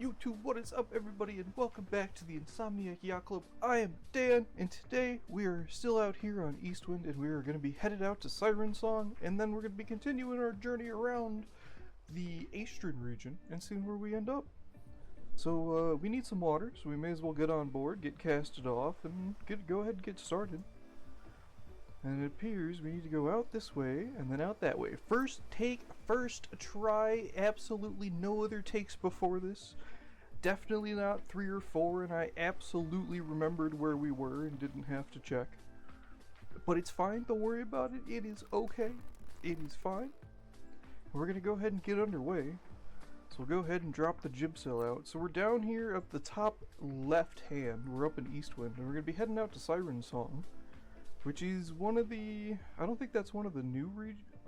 YouTube, what is up everybody, and welcome back to the Insomniac Yacht Club. I am Dan, and today we are still out here on Eastwind, and we are going to be headed out to Siren Song, and then we're going to be continuing our journey around the Eastern region and seeing where we end up. So we need some water, so we may as well get on board, get casted off, and go ahead and get started. And it appears we need to go out this way, and then out that way. First take, first try, absolutely no other takes before this. Definitely not 3 or 4, and I absolutely remembered where we were and didn't have to check. But it's fine, don't worry about it, it is okay. It is fine. We're gonna go ahead and get underway. So we'll go ahead and drop the jib sail out. So we're down here at the top left hand, we're up in Eastwind, and we're gonna be heading out to Siren Song. Which is one of the, I don't think that's one of the new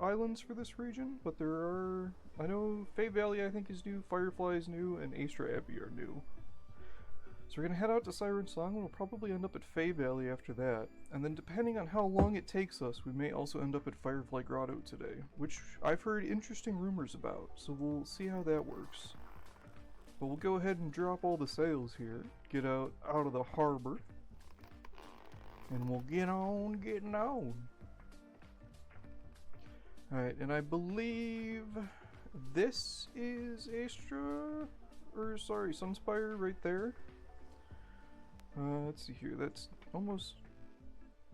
islands for this region, but there are, I know Fae Valley I think is new, Firefly is new, and Aestra Abbey are new. So we're going to head out to Siren Song, and we'll probably end up at Fae Valley after that. And then depending on how long it takes us, we may also end up at Firefly Grotto today, which I've heard interesting rumors about, so we'll see how that works. But we'll go ahead and drop all the sails here, get out of the harbor. And we'll get on getting on. Alright, and I believe this is Aestra, or sorry, Sunspire right there. Let's see here, that's almost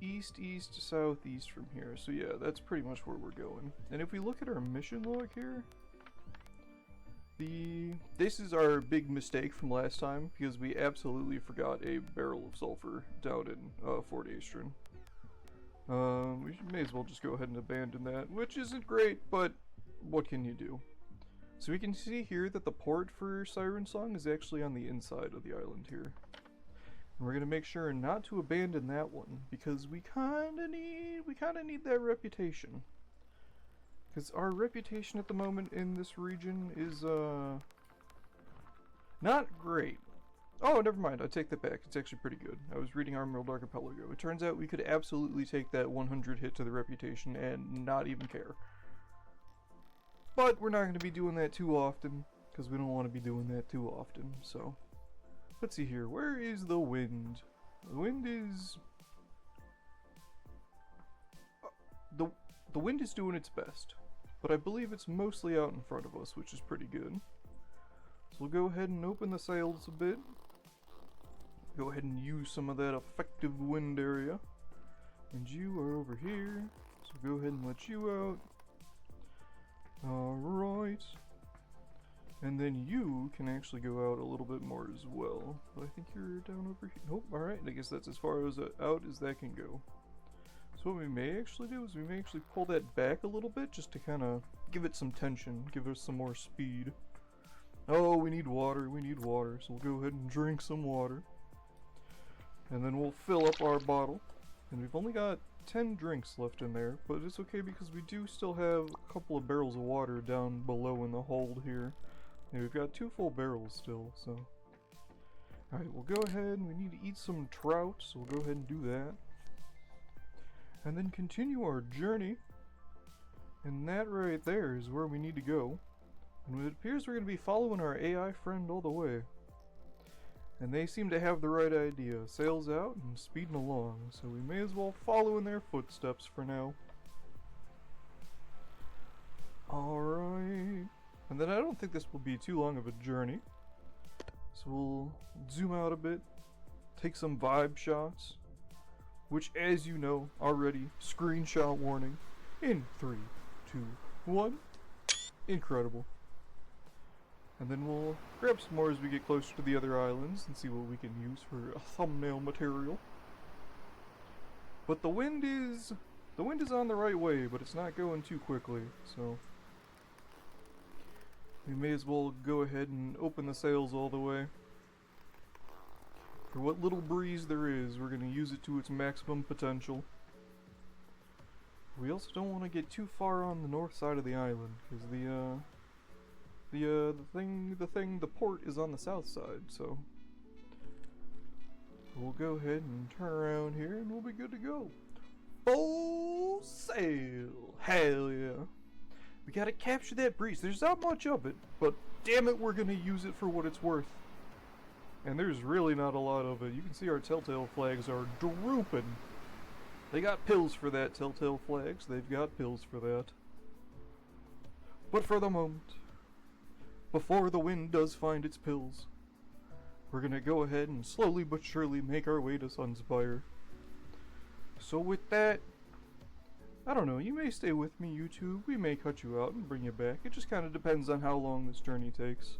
east, southeast from here. So yeah, that's pretty much where we're going. And if we look at our mission log here, this is our big mistake from last time, because we absolutely forgot a barrel of sulfur down in Fort Aestrin. We may as well just go ahead and abandon that, which isn't great, but what can you do? So we can see here that the port for Siren Song is actually on the inside of the island here. And we're gonna make sure not to abandon that one, because we kinda need that reputation. Because our reputation at the moment in this region is, not great. Oh, never mind, I take that back. It's actually pretty good. I was reading Emerald Archipelago. It turns out we could absolutely take that 100 hit to the reputation and not even care. But we're not going to be doing that too often, because we don't want to be doing that too often, so. Let's see here, where is the wind? The wind is... The wind is doing its best. But I believe it's mostly out in front of us, which is pretty good. So we'll go ahead and open the sails a bit. Go ahead and use some of that effective wind area. And you are over here, so go ahead and let you out. Alright. And then you can actually go out a little bit more as well. But I think you're down over here. Nope, alright, I guess that's as far as out as that can go. So what we may actually do is we may actually pull that back a little bit just to kind of give it some tension, give us some more speed. Oh, we need water, so we'll go ahead and drink some water. And then we'll fill up our bottle. And we've only got 10 drinks left in there, but it's okay because we do still have a couple of barrels of water down below in the hold here. And we've got 2 full barrels still, so. Alright, we'll go ahead and we need to eat some trout, so we'll go ahead and do that. And then continue our journey. And that right there is where we need to go. And it appears we're going to be following our AI friend all the way. And they seem to have the right idea. Sails out and speeding along. So we may as well follow in their footsteps for now. Alright. And then I don't think this will be too long of a journey. So we'll zoom out a bit. Take some vibe shots. Which, as you know already, screenshot warning. In 3, 2, 1. Incredible. And then we'll grab some more as we get closer to the other islands and see what we can use for a thumbnail material. But the wind is on the right way, but it's not going too quickly, so we may as well go ahead and open the sails all the way. For what little breeze there is, we're going to use it to its maximum potential. We also don't want to get too far on the north side of the island, because the port is on the south side, so we'll go ahead and turn around here and we'll be good to go. Full sail! Hell yeah! We gotta capture that breeze. There's not much of it, but damn it, we're gonna use it for what it's worth. And there's really not a lot of it. You can see our telltale flags are drooping. They got pills for that, telltale flags. They've got pills for that. But for the moment, before the wind does find its pills, we're gonna go ahead and slowly but surely make our way to Sunspire. So with that, I don't know, you may stay with me, YouTube. We may cut you out and bring you back. It just kind of depends on how long this journey takes.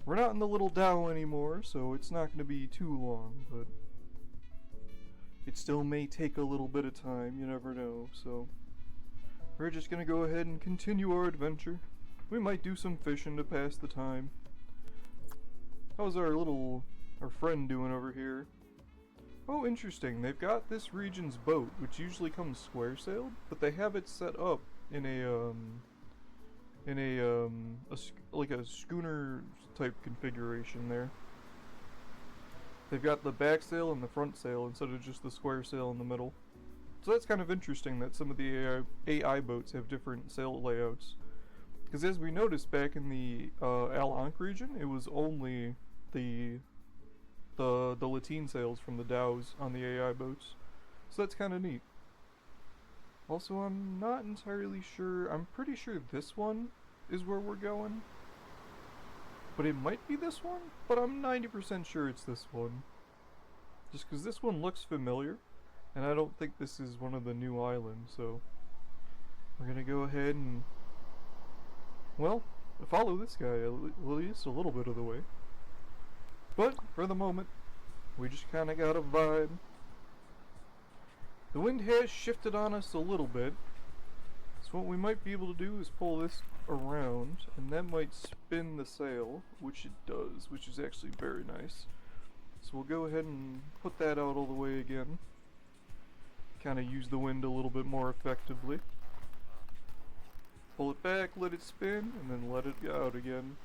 We're not in the little Dow anymore, so it's not going to be too long, but it still may take a little bit of time, you never know, so we're just going to go ahead and continue our adventure. We might do some fishing to pass the time. How's our friend doing over here? Oh, interesting. They've got this region's boat, which usually comes square sailed, but they have it set up in like a schooner type configuration there. They've got the back sail and the front sail instead of just the square sail in the middle. So that's kind of interesting that some of the AI boats have different sail layouts. Because as we noticed back in the Al-Ankh region, it was only the lateen sails from the dhows on the AI boats. So that's kind of neat. Also, I'm not entirely sure. I'm pretty sure this one is where we're going. But it might be this one, but I'm 90% sure it's this one. Just because this one looks familiar, and I don't think this is one of the new islands, so we're gonna go ahead and, well, follow this guy at least a little bit of the way. But, for the moment, we just kinda got a vibe. The wind has shifted on us a little bit, so what we might be able to do is pull this around, and that might spin the sail, which it does, which is actually very nice. So we'll go ahead and put that out all the way again. Kind of use the wind a little bit more effectively. Pull it back, let it spin, and then let it out again.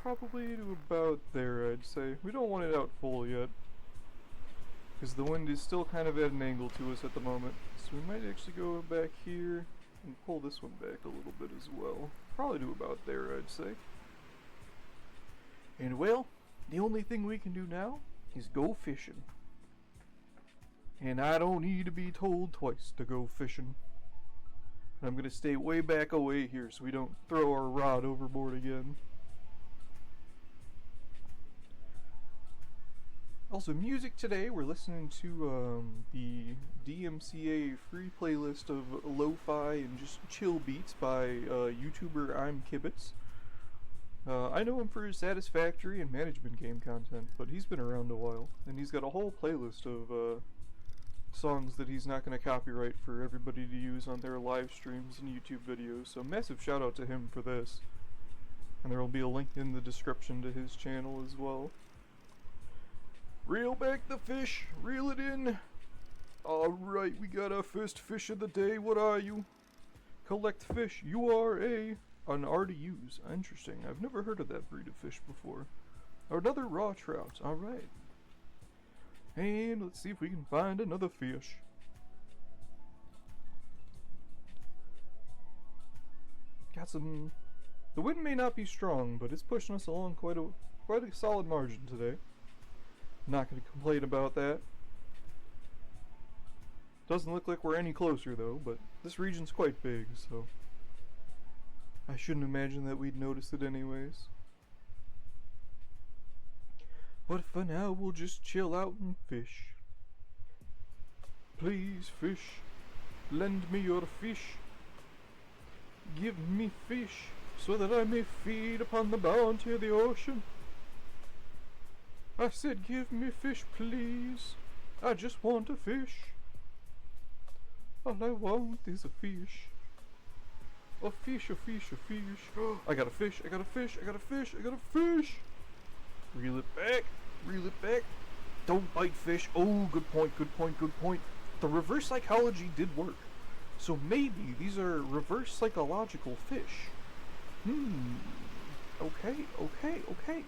Probably to about there, I'd say. We don't want it out full yet, because the wind is still kind of at an angle to us at the moment. So we might actually go back here and pull this one back a little bit as well. Probably to about there, I'd say. And well, the only thing we can do now is go fishing. And I don't need to be told twice to go fishing. And I'm gonna stay way back away here so we don't throw our rod overboard again. Also, music today, we're listening to the DMCA free playlist of lo-fi and just chill beats by YouTuber I'm Kibitz. I know him for his Satisfactory and management game content, but he's been around a while, and he's got a whole playlist of songs that he's not going to copyright for everybody to use on their live streams and YouTube videos, so massive shout out to him for this. And there will be a link in the description to his channel as well. Reel back the fish, reel it in. Alright, we got our first fish of the day. What are you? Collect fish. You are an R to use. Interesting. I've never heard of that breed of fish before. Another raw trout. Alright. And let's see if we can find another fish. Got some... The wind may not be strong, but it's pushing us along quite a solid margin today. Not going to complain about that. Doesn't look like we're any closer though, but this region's quite big, so I shouldn't imagine that we'd notice it anyways. But for now, we'll just chill out and fish. Please, fish, lend me your fish. Give me fish, so that I may feed upon the bounty of the ocean. I said, give me fish, please. I just want a fish. All I want is a fish. A fish, a fish, a fish. Oh, I got a fish, I got a fish, I got a fish, I got a fish. Reel it back, reel it back. Don't bite fish. Oh, good point, good point, good point. The reverse psychology did work. So maybe these are reverse psychological fish. Okay, okay, okay.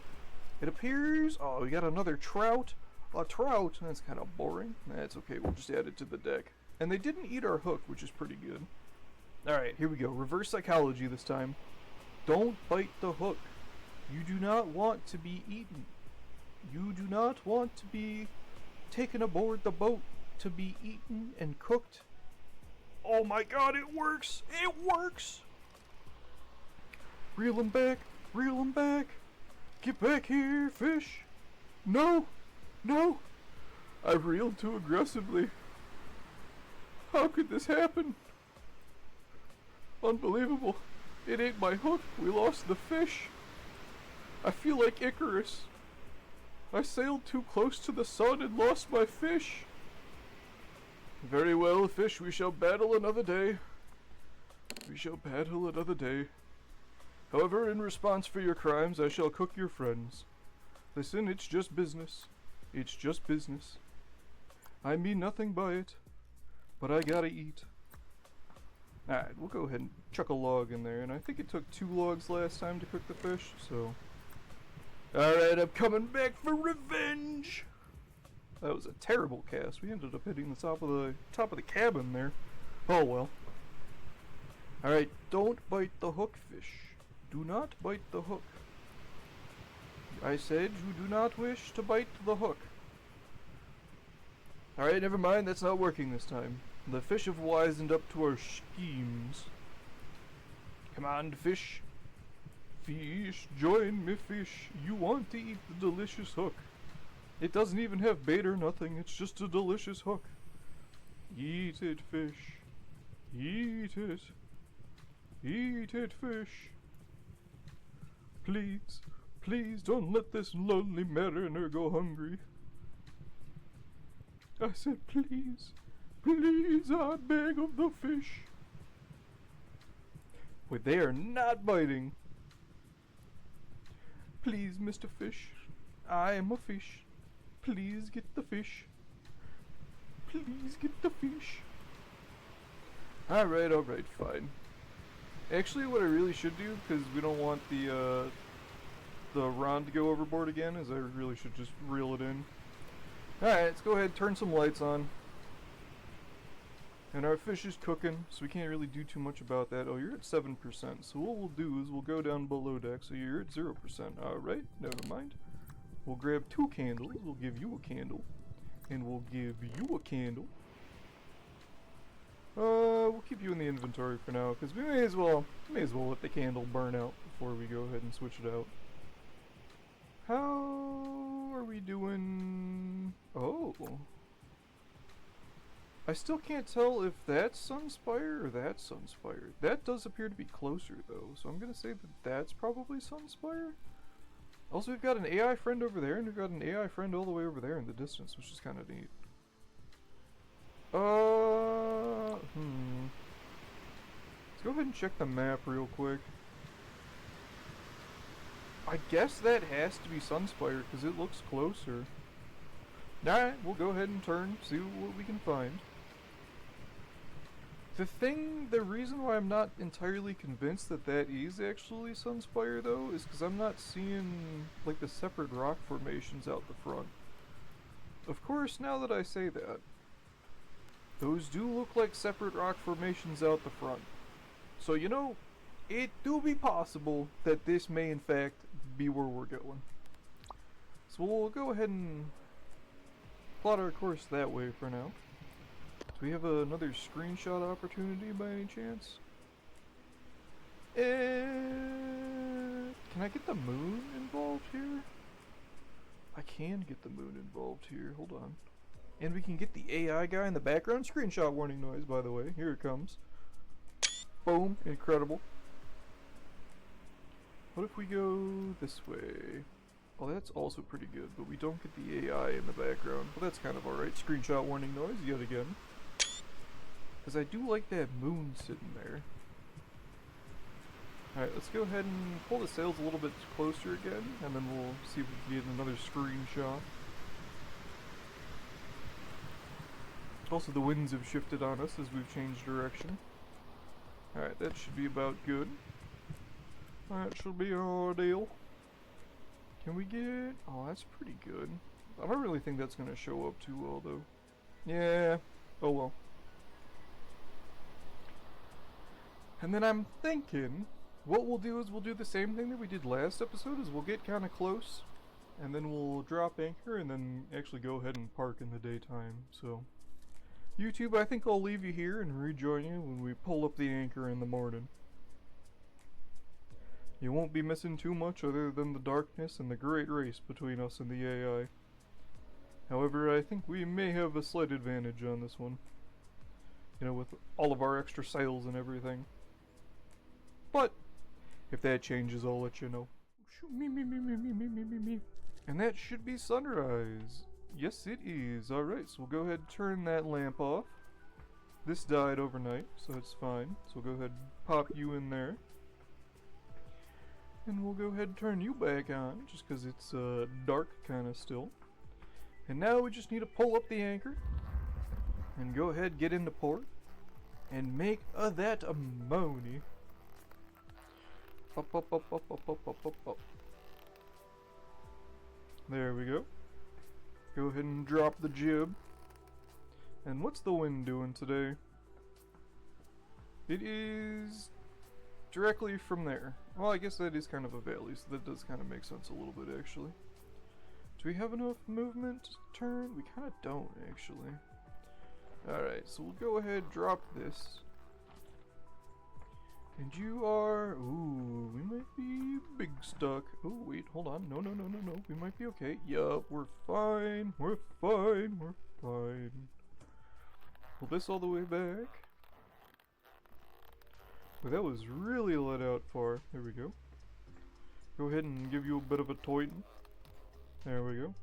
It appears... Oh, we got another trout. A trout. That's kind of boring. That's okay, we'll just add it to the deck. And they didn't eat our hook, which is pretty good. Alright, here we go. Reverse psychology this time. Don't bite the hook. You do not want to be eaten. You do not want to be taken aboard the boat to be eaten and cooked. Oh my god, it works! It works! Reel him back! Reel him back! Get back here, fish! No! No! I reeled too aggressively. How could this happen? Unbelievable. It ate my hook. We lost the fish. I feel like Icarus. I sailed too close to the sun and lost my fish. Very well, fish, we shall battle another day. We shall battle another day. However, in response for your crimes, I shall cook your friends. Listen, it's just business. It's just business. I mean nothing by it, but I gotta eat. Alright, we'll go ahead and chuck a log in there, and I think it took 2 logs last time to cook the fish, so... Alright, I'm coming back for revenge! That was a terrible cast. We ended up hitting the top of the cabin there. Oh well. Alright, don't bite the hook, fish. Do not bite the hook. I said you do not wish to bite the hook. Alright, never mind, that's not working this time. The fish have wisened up to our schemes. Come on, fish. Fish, join me, fish. You want to eat the delicious hook. It doesn't even have bait or nothing, it's just a delicious hook. Eat it, fish. Eat it. Eat it, fish. Please, please don't let this lonely mariner go hungry. I said please, please, I beg of the fish. Wait, they are not biting. Please, Mr. Fish, I am a fish. Please get the fish. Please get the fish. Alright, fine. Actually, what I really should do, because we don't want the rod to go overboard again, is I really should just reel it in. Alright, let's go ahead and turn some lights on. And our fish is cooking, so we can't really do too much about that. Oh, you're at 7%, so what we'll do is we'll go down below deck, so you're at 0%. Alright, never mind. We'll grab 2 candles, we'll give you a candle, and we'll give you a candle. We'll keep you in the inventory for now, because we may as well let the candle burn out before we go ahead and switch it out. How are we doing? Oh. I still can't tell if that's Sunspire or that's Sunspire. That does appear to be closer though, so I'm gonna say that that's probably Sunspire. Also, we've got an AI friend over there, and we've got an AI friend all the way over there in the distance, which is kind of neat. Let's go ahead and check the map real quick. I guess that has to be Sunspire, because it looks closer. Alright, we'll go ahead and turn, see what we can find. The reason why I'm not entirely convinced that that is actually Sunspire though, is because I'm not seeing, like, the separate rock formations out the front. Of course, now that I say that, those do look like separate rock formations out the front. So, you know, it do be possible that this may in fact be where we're going. So we'll go ahead and plot our course that way for now. Do we have another screenshot opportunity by any chance? Can I get the moon involved here? I can get the moon involved here, hold on. And we can get the AI guy in the background. Screenshot warning noise, by the way. Here it comes. Boom, incredible. What if we go this way? Oh, that's also pretty good, but we don't get the AI in the background. Well, that's kind of alright. Screenshot warning noise yet again. Because I do like that moon sitting there. Alright, let's go ahead and pull the sails a little bit closer again, and then we'll see if we can get another screenshot. Also, the winds have shifted on us as we've changed direction. Alright, that should be about good. That should be our deal. Can we get... Oh, that's pretty good. I don't really think that's going to show up too well, though. Yeah. Oh well. And then I'm thinking What we'll do is we'll do the same thing that we did last episode, is we'll get kind of close, and then we'll drop anchor, and then actually go ahead and park in the daytime. So, YouTube, I think I'll leave you here and rejoin you when we pull up the anchor in the morning. You won't be missing too much other than the darkness and the great race between us and the AI. However, I think we may have a slight advantage on this one. You know, with all of our extra sails and everything. But if that changes, I'll let you know. Me. And that should be sunrise. Yes, it is. Alright, so we'll go ahead and turn that lamp off. This died overnight, so it's fine. So we'll go ahead and pop you in there. And we'll go ahead and turn you back on, just because it's dark kind of still. And now we just need to pull up the anchor. And go ahead, get into port. And make that a money. Up. There we go. Go ahead and drop the jib. And what's the wind doing today? It is directly from there. Well, I guess that is kind of a valley, so that does kind of make sense a little bit, actually. Do we have enough movement to turn? We kind of don't, actually. Alright, so we'll go ahead and drop this. And you are... Ooh, we might be big stuck. Oh, wait, hold on. No. We might be okay. Yup, we're fine. We're fine. Pull this all the way back. Well, that was really let out far. There we go. Go ahead and give you a bit of a toitin'. There we go.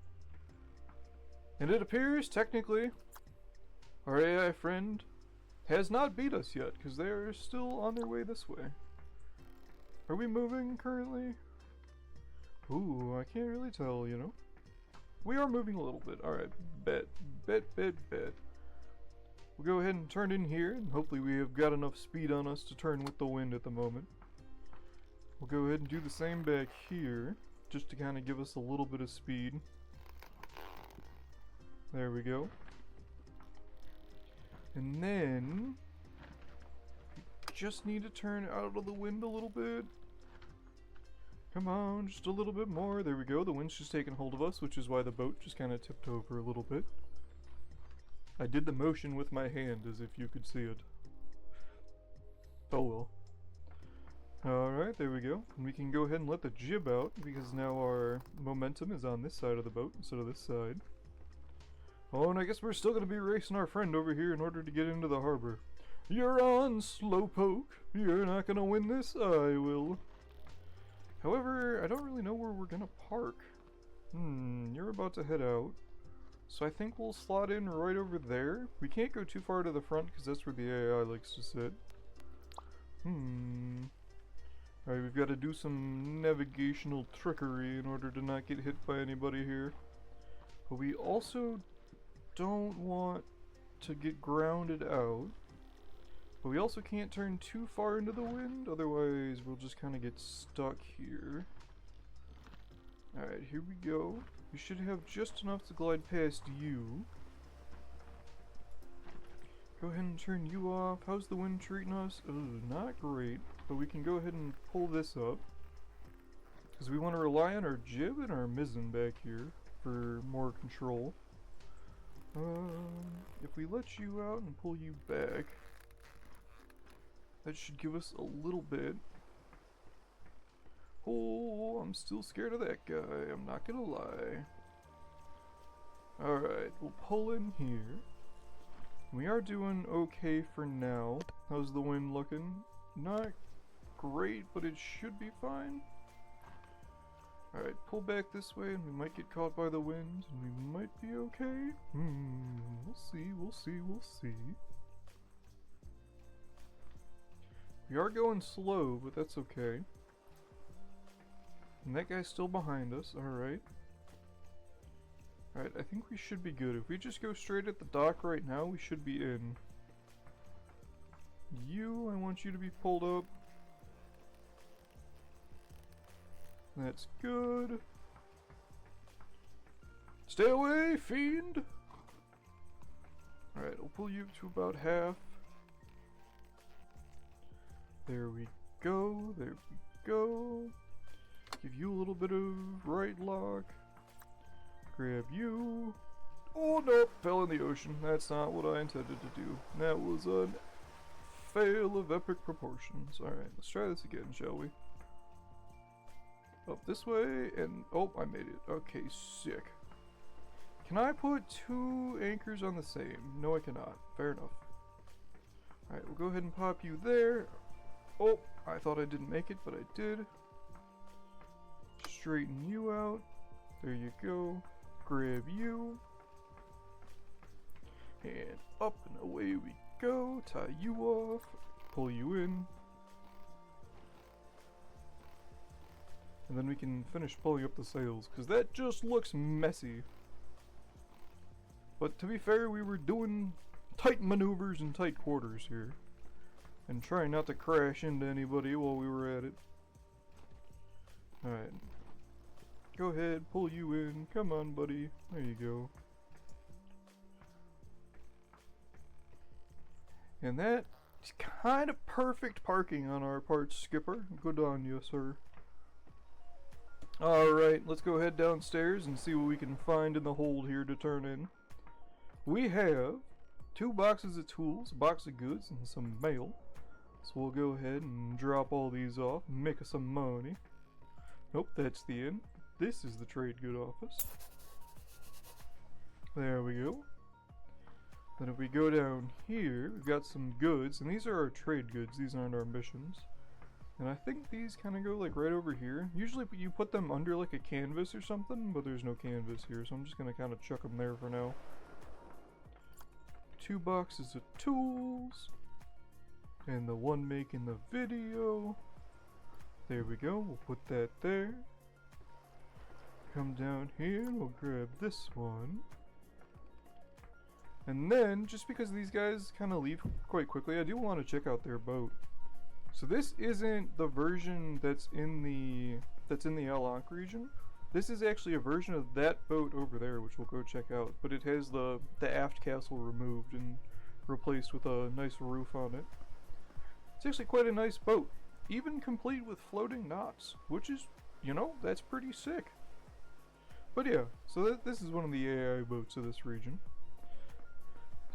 And it appears, technically, our AI friend has not beat us yet, because they are still on their way this way. Are we moving currently? Ooh, I can't really tell, you know. We are moving a little bit. Alright, bet. We'll go ahead and turn in here, and hopefully we have got enough speed on us to turn with the wind at the moment. We'll go ahead and do the same back here, just to kind of give us a little bit of speed. There we go. And then we just need to turn out of the wind a little bit. Come on, just a little bit more. There we go. The wind's just taking hold of us, which is why the boat just kind of tipped over a little bit. I did the motion with my hand as if you could see it. Oh well. Alright, there we go. And we can go ahead and let the jib out, because now our momentum is on this side of the boat instead of this side. Oh, and I guess we're still going to be racing our friend over here in order to get into the harbor. You're on, slowpoke. You're not going to win this, I will. However, I don't really know where we're going to park. You're about to head out. So I think we'll slot in right over there. We can't go too far to the front because that's where the AI likes to sit. Alright, we've got to do some navigational trickery in order to not get hit by anybody here. But we also don't want to get grounded out. But we also can't turn too far into the wind, otherwise we'll just kind of get stuck here. Alright, here we go. We should have just enough to glide past you. Go ahead and turn you off. How's the wind treating us? Ugh, not great. But we can go ahead and pull this up. Because we want to rely on our jib and our mizzen back here for more control. If we let you out and pull you back, that should give us a little bit. Oh, I'm still scared of that guy, I'm not gonna lie. Alright, we'll pull in here. We are doing okay for now. How's the wind looking? Not great, but it should be fine. Alright, pull back this way and we might get caught by the wind and we might be okay. We'll see. We are going slow, but that's okay. And that guy's still behind us, alright. Alright, I think we should be good. If we just go straight at the dock right now, we should be in. I want you to be pulled up. That's good. Stay away, fiend! Alright, I'll pull you to about half. There we go. There we go. Give you a little bit of right lock. Grab you. Oh no, fell in the ocean. That's not what I intended to do. That was a fail of epic proportions. Alright, let's try this again, shall we? Up this way, and oh, I made it. Okay, sick. Can I put 2 anchors on the same? No, I cannot. Fair enough. Alright, we'll go ahead and pop you there. Oh, I thought I didn't make it, but I did. Straighten you out. There you go. Grab you. And up and away we go. Tie you off. Pull you in. And then we can finish pulling up the sails, because that just looks messy. But to be fair, we were doing tight maneuvers and tight quarters here. And trying not to crash into anybody while we were at it. Alright. Go ahead, pull you in. Come on, buddy. There you go. And that's kind of perfect parking on our part, Skipper. Good on you, sir. Alright, let's go head downstairs and see what we can find in the hold here to turn in. We have 2 boxes of tools, a box of goods, and some mail. So we'll go ahead and drop all these off and make us some money. Nope, that's the end. This is the trade good office. There we go. Then if we go down here, we've got some goods, and these are our trade goods, these aren't our missions. And I think these kind of go like right over here. Usually you put them under like a canvas or something, but there's no canvas here, so I'm just going to kind of chuck them there for now. 2 boxes of tools. And the one making the video. There we go, we'll put that there. Come down here, we'll grab this one. And then, just because these guys kind of leave quite quickly, I do want to check out their boat. So this isn't the version that's in the El Ankh region. This is actually a version of that boat over there, which we'll go check out. But it has the aft castle removed and replaced with a nice roof on it. It's actually quite a nice boat, even complete with floating knots, which is, you know, that's pretty sick. But yeah, so this is one of the AI boats of this region.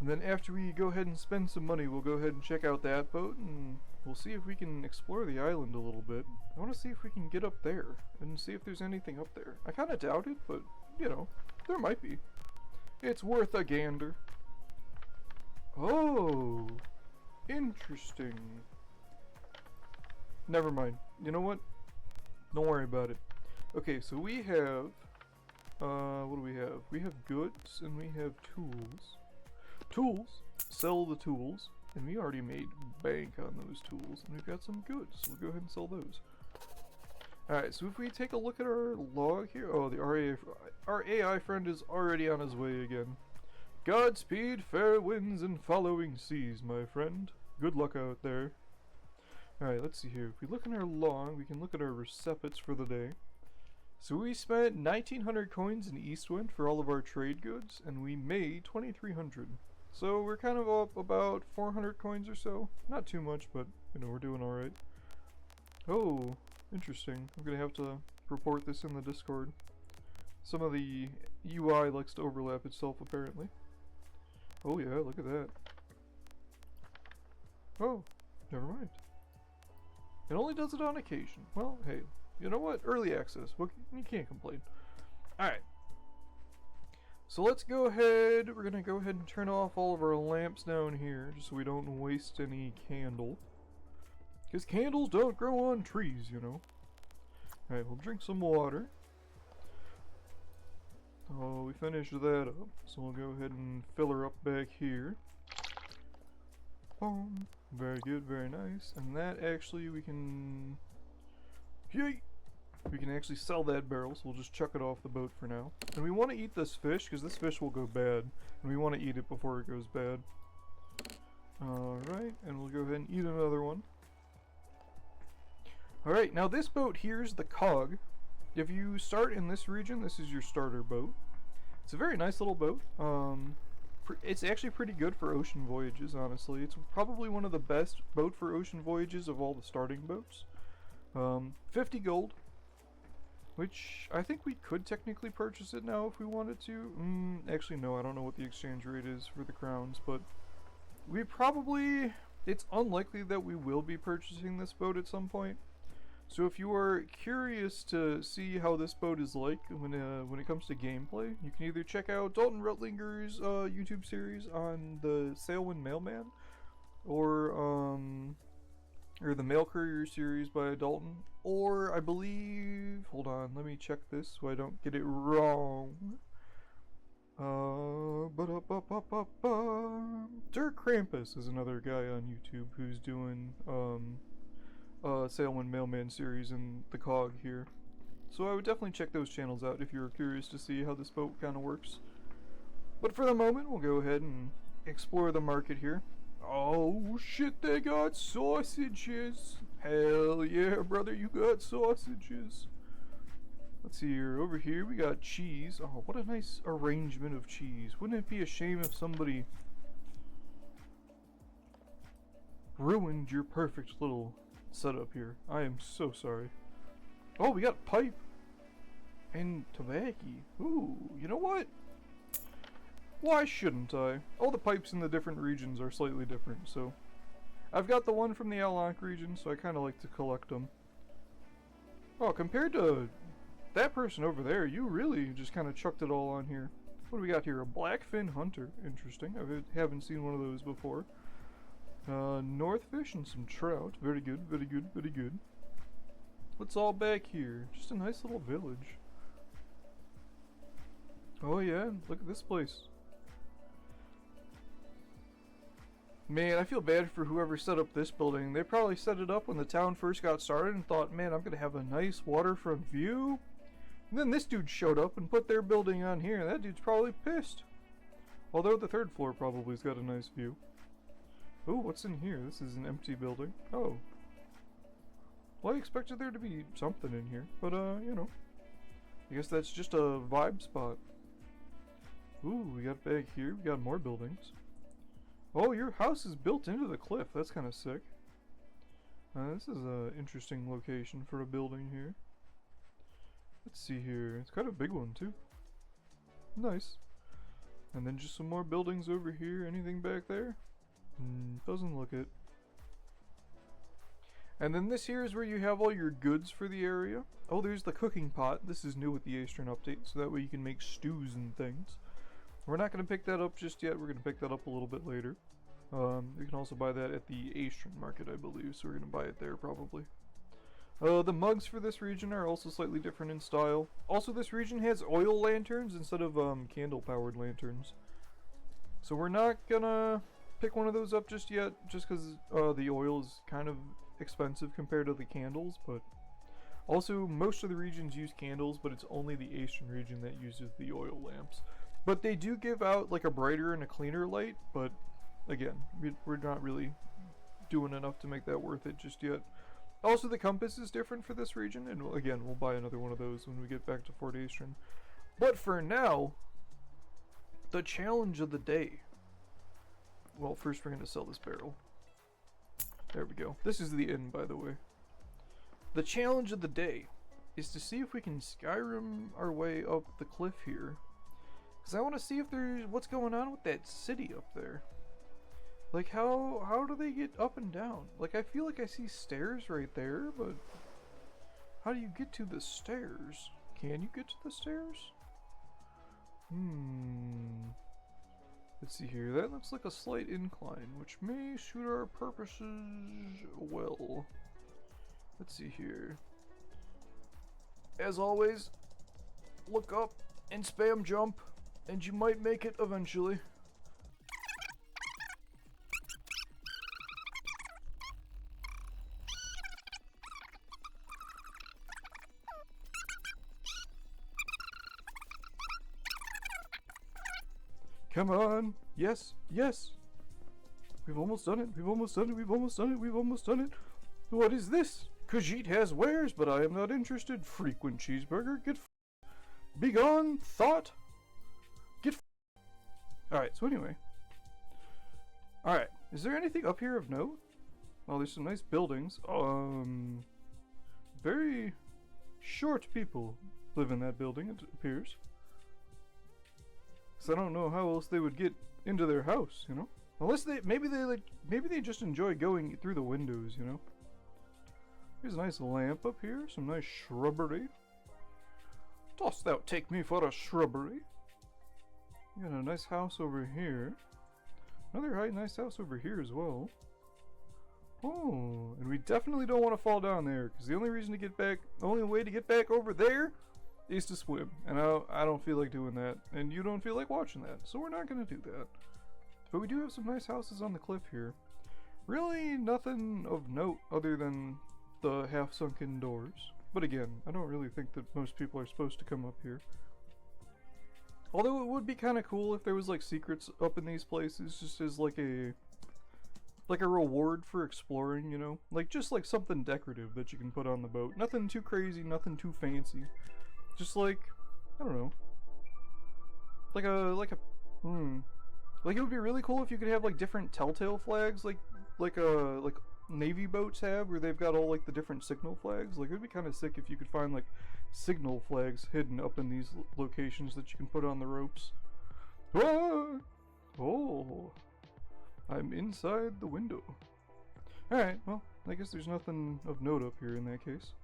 And then after we go ahead and spend some money, we'll go ahead and check out that boat, and we'll see if we can explore the island a little bit. I want to see if we can get up there, and see if there's anything up there. I kind of doubt it, but, you know, there might be. It's worth a gander. Oh, interesting. Never mind. You know what? Don't worry about it. Okay, so we have, what do we have? We have goods, and we have tools. Tools, sell the tools, and we already made bank on those tools, and we've got some goods, so we'll go ahead and sell those. Alright, so if we take a look at our log here, oh, our AI friend is already on his way again. Godspeed, fair winds and following seas, my friend. Good luck out there. Alright, let's see here. If we look in our log, we can look at our receipts for the day. So we spent 1,900 coins in Eastwind for all of our trade goods, and we made 2,300. So we're kind of up about 400 coins or so. Not too much, but, you know, we're doing alright. Oh, interesting. I'm gonna have to report this in the Discord. Some of the UI likes to overlap itself, apparently. Oh yeah, look at that. Oh, never mind. It only does it on occasion. Well, hey, you know what? Early access. Well, you can't complain. Alright. So let's go ahead. We're going to go ahead and turn off all of our lamps down here, just so we don't waste any candle. Because candles don't grow on trees, you know. Alright, we'll drink some water. Oh, we finished that up. So we'll go ahead and fill her up back here. Boom. Very good, very nice. And that actually we can... Yay! We can actually sell that barrel, so we'll just chuck it off the boat for now. And we want to eat this fish, because this fish will go bad. And we want to eat it before it goes bad. Alright, and we'll go ahead and eat another one. Alright, now this boat here is the cog. If you start in this region, this is your starter boat. It's a very nice little boat. it's actually pretty good for ocean voyages, honestly. It's probably one of the best boat for ocean voyages of all the starting boats. 50 gold, which I think we could technically purchase it now if we wanted to. Actually, no, I don't know what the exchange rate is for the crowns, but we probably... It's unlikely that we will be purchasing this boat at some point. So if you are curious to see how this boat is like when it comes to gameplay, you can either check out Dalton Rutlinger's YouTube series on the Sailwind Mailman, or the Mail Courier series by Dalton, or I believe, hold on, let me check this so I don't get it wrong. Dirk Krampus is another guy on YouTube who's doing Sailwind Mailman series and the cog here. So I would definitely check those channels out if you're curious to see how this boat kind of works. But for the moment, we'll go ahead and explore the market here. Oh shit, they got sausages! Hell yeah, brother, you got sausages! Let's see here, over here we got cheese. Oh, what a nice arrangement of cheese. Wouldn't it be a shame if somebody ruined your perfect little setup here? I am so sorry. Oh, we got pipe and tobacco. Ooh, you know what? Why shouldn't I? All the pipes in the different regions are slightly different, so... I've got the one from the Alonk region, so I kind of like to collect them. Oh, compared to that person over there, you really just kind of chucked it all on here. What do we got here? A blackfin hunter. Interesting. I haven't seen one of those before. Northfish and some trout. Very good, very good, very good. What's all back here? Just a nice little village. Oh yeah, look at this place. Man, I feel bad for whoever set up this building. They probably set it up when the town first got started and thought, man, I'm gonna have a nice waterfront view. And then this dude showed up and put their building on here, and that dude's probably pissed. Although the third floor probably's got a nice view. Ooh, what's in here? This is an empty building. Oh. Well, I expected there to be something in here, but you know. I guess that's just a vibe spot. Ooh, we got back here, we got more buildings. Oh, your house is built into the cliff. That's kind of sick. This is an interesting location for a building here. Let's see here. It's kind of a big one, too. Nice. And then just some more buildings over here. Anything back there? Doesn't look it. And then this here is where you have all your goods for the area. Oh, there's the cooking pot. This is new with the Eastern update, so that way you can make stews and things. We're not going to pick that up just yet. We're going to pick that up a little bit later. You can also buy that at the Eastern market, I believe, so we're going to buy it there probably. The mugs for this region are also slightly different in style. Also, this region has oil lanterns instead of candle-powered lanterns. So we're not going to pick one of those up just yet, just because the oil is kind of expensive compared to the candles, but also most of the regions use candles, but it's only the Eastern region that uses the oil lamps. But they do give out like a brighter and a cleaner light, but again, we're not really doing enough to make that worth it just yet. Also, the compass is different for this region, and again, we'll buy another one of those when we get back to Fort Eastern. But for now, the challenge of the day. Well, first we're going to sell this barrel. There we go. This is the inn, by the way. The challenge of the day is to see if we can Skyrim our way up the cliff here. Because I want to see if there's what's going on with that city up there. Like, how do they get up and down? Like, I feel like I see stairs right there, but how do you get to the stairs? Can you get to the stairs? Let's see here. That looks like a slight incline, which may suit our purposes well. Let's see here. As always, look up and spam jump, and you might make it eventually. Come on! Yes! Yes! We've almost done it! We've almost done it! We've almost done it! We've almost done it! What is this? Khajiit has wares, but I am not interested. Frequent cheeseburger. Get Begone, thought! Get Alright, so anyway. Alright, is there anything up here of note? Oh, there's some nice buildings. Very short people live in that building, it appears. So I don't know how else they would get into their house, you know? Unless maybe they just enjoy going through the windows, you know? There's a nice lamp up here, some nice shrubbery. Dost thou take me for a shrubbery? You got a nice house over here. Another nice house over here as well. Oh, and we definitely don't want to fall down there, because the only way to get back over there is to swim. And I don't feel like doing that, and you don't feel like watching that, so we're not going to do that. But we do have some nice houses on the cliff here. Really nothing of note other than the half-sunken doors. But again, I don't really think that most people are supposed to come up here. Although it would be kind of cool if there was like secrets up in these places, just as like a reward for exploring, you know? Just like something decorative that you can put on the boat. Nothing too crazy, nothing too fancy. Just like, I don't know. Like it would be really cool if you could have like different telltale flags, like Navy boats have, where they've got all like the different signal flags. Like, it would be kind of sick if you could find like signal flags hidden up in these locations that you can put on the ropes. Ah! Oh, I'm inside the window. Alright, well, I guess there's nothing of note up here in that case.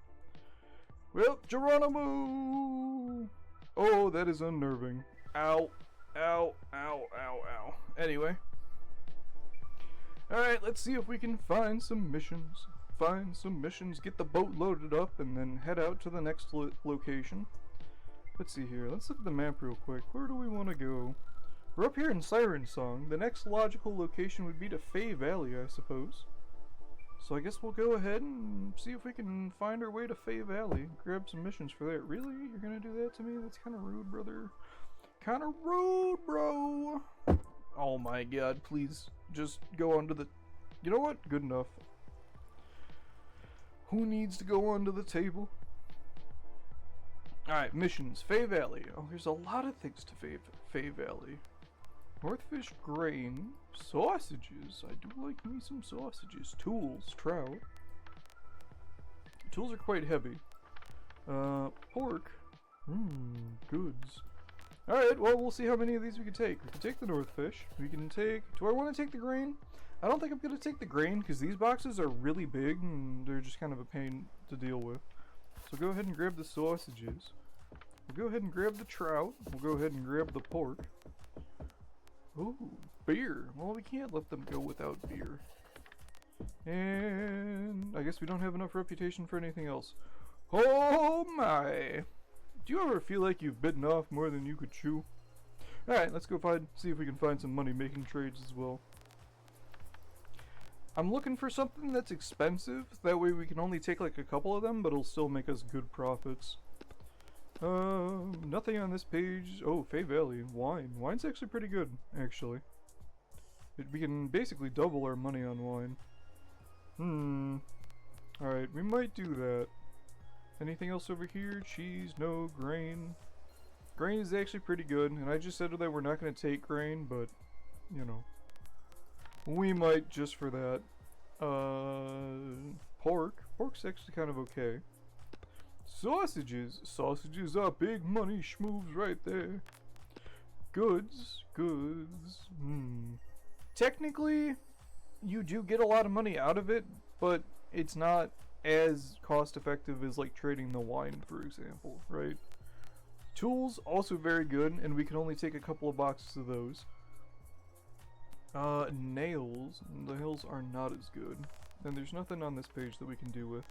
Well, Geronimo! Oh, that is unnerving. Ow, ow, ow, ow, ow. Anyway. Alright, let's see if we can find some missions. Get the boat loaded up, and then head out to the next location. Let's see here. Let's look at the map real quick. Where do we want to go? We're up here in Siren Song. The next logical location would be to Fay Valley, I suppose. So I guess we'll go ahead and see if we can find our way to Fay Valley. Grab some missions for that. Really? You're gonna do that to me? That's kind of rude, brother. Kind of rude, bro. Oh my god, please. Just go onto the... You know what? Good enough. Who needs to go onto the table? Alright, missions. Fay Valley. Oh, there's a lot of things to Fay Valley. Northfish grain. Sausages. I do like me some sausages. Tools. Trout. Tools are quite heavy. Pork. Goods. Alright, well, we'll see how many of these we can take. We can take the Northfish. We can take... Do I want to take the grain? I don't think I'm going to take the grain, because these boxes are really big, and they're just kind of a pain to deal with. So go ahead and grab the sausages. We'll go ahead and grab the trout. We'll go ahead and grab the pork. Ooh, beer. Well, we can't let them go without beer. And I guess we don't have enough reputation for anything else. Oh my! Do you ever feel like you've bitten off more than you could chew? Alright, let's go see if we can find some money-making trades as well. I'm looking for something that's expensive, that way we can only take like a couple of them, but it'll still make us good profits. Nothing on this page. Oh, Fay Valley. Wine. Wine's actually pretty good, actually. We can basically double our money on wine. Alright, we might do that. Anything else over here? Cheese, no. Grain. Grain is actually pretty good, and I just said that we're not going to take grain, but, you know. We might just for that. Pork. Pork's actually kind of okay. Sausages. Sausages are big money schmoves right there. Goods. Technically, you do get a lot of money out of it, but it's not as cost effective as like trading the wine, for example, right? Tools, also very good, and we can only take a couple of boxes of those. Nails. Nails are not as good. And there's nothing on this page that we can do with.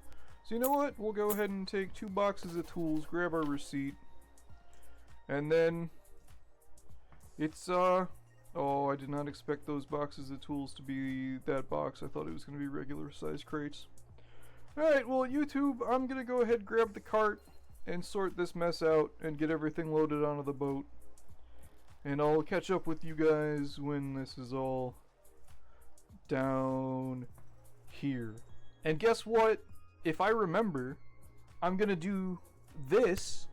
So you know what? We'll go ahead and take 2 boxes of tools, grab our receipt. And then... It's, Oh, I did not expect those boxes of tools to be that box. I thought it was going to be regular size crates. Alright, well, YouTube, I'm going to go ahead and grab the cart and sort this mess out and get everything loaded onto the boat. And I'll catch up with you guys when this is all down here. And guess what? If I remember, I'm gonna do this.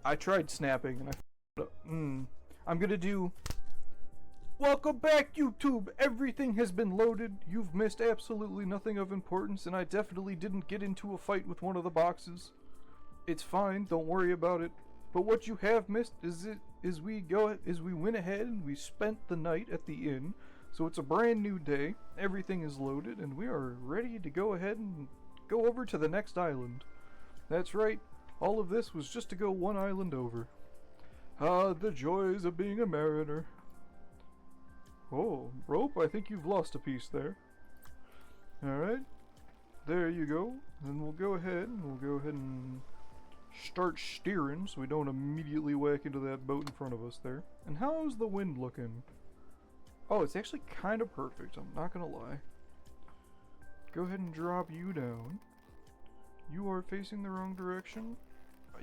I tried snapping and I f***ed up. I'm gonna do Welcome back, YouTube! Everything has been loaded. You've missed absolutely nothing of importance, and I definitely didn't get into a fight with one of the boxes. It's fine, don't worry about it. But what you have missed is we went ahead and we spent the night at the inn. So it's a brand new day, everything is loaded, and we are ready to go ahead and go over to the next island. That's right, all of this was just to go one island over. Ah, the joys of being a mariner. Oh, rope, I think you've lost a piece there. Alright, there you go. Then we'll go ahead and start steering so we don't immediately whack into that boat in front of us there. And how's the wind looking? Oh, it's actually kind of perfect, I'm not gonna lie. Go ahead and drop you down. You are facing the wrong direction.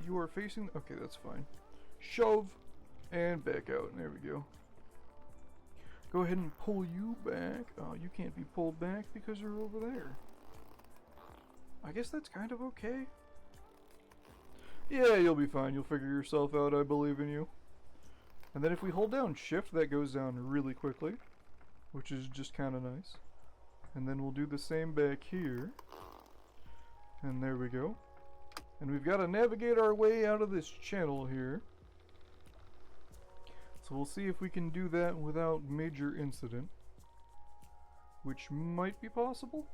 You are facing... okay, that's fine. Shove and back out. There we go. Go ahead and pull you back. Oh, you can't be pulled back because you're over there. I guess that's kind of okay. Yeah, you'll be fine. You'll figure yourself out. I believe in you. And then if we hold down shift, that goes down really quickly, which is just kind of nice. And then we'll do the same back here. And there we go. And we've got to navigate our way out of this channel here. So we'll see if we can do that without major incident, which might be possible.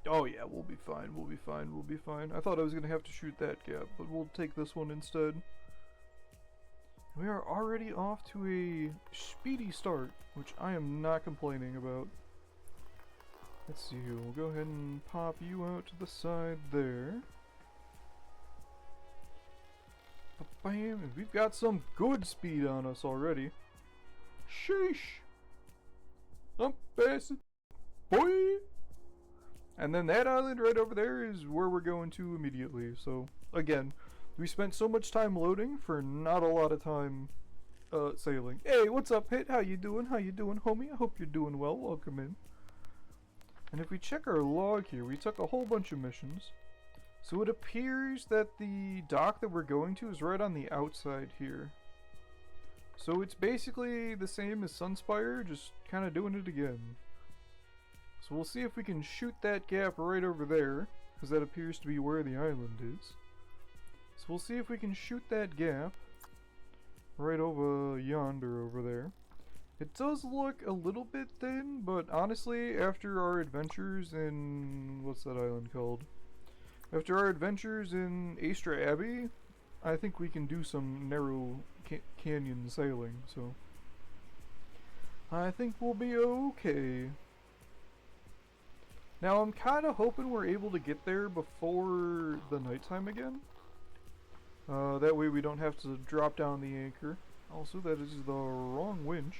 Oh yeah, we'll be fine, we'll be fine, we'll be fine. I thought I was going to have to shoot that gap, but we'll take this one instead. We are already off to a speedy start, which I am not complaining about. Let's see here, we'll go ahead and pop you out to the side there. Bam, and we've got some good speed on us already. Sheesh! I'm passing, boy! And then that island right over there is where we're going to immediately. So, again, we spent so much time loading for not a lot of time sailing. Hey, what's up, Hit? How you doing? How you doing, homie? I hope you're doing well. Welcome in. And if we check our log here, we took a whole bunch of missions. So it appears that the dock that we're going to is right on the outside here. So it's basically the same as Sunspire, just kind of doing it again. So we'll see if we can shoot that gap right over there, because that appears to be where the island is. So we'll see if we can shoot that gap right over yonder over there. It does look a little bit thin, but honestly, after our adventures in... what's that island called? After our adventures in Astra Abbey, I think we can do some narrow canyon sailing, so I think we'll be okay. Now I'm kind of hoping we're able to get there before the nighttime again. That way we don't have to drop down the anchor. Also, that is the wrong winch.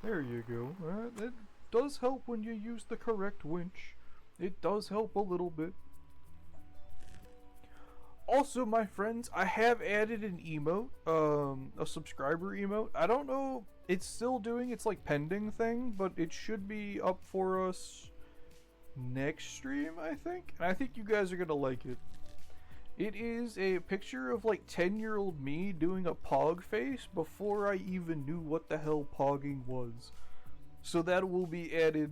There you go. That does help when you use the correct winch. It does help a little bit. Also, my friends, I have added an emote, a subscriber emote. I don't know, it's still doing its like pending thing, but it should be up for us next stream, I think. And I think you guys are gonna like it. It is a picture of like 10-year-old me doing a pog face before I even knew what the hell pogging was. So that will be added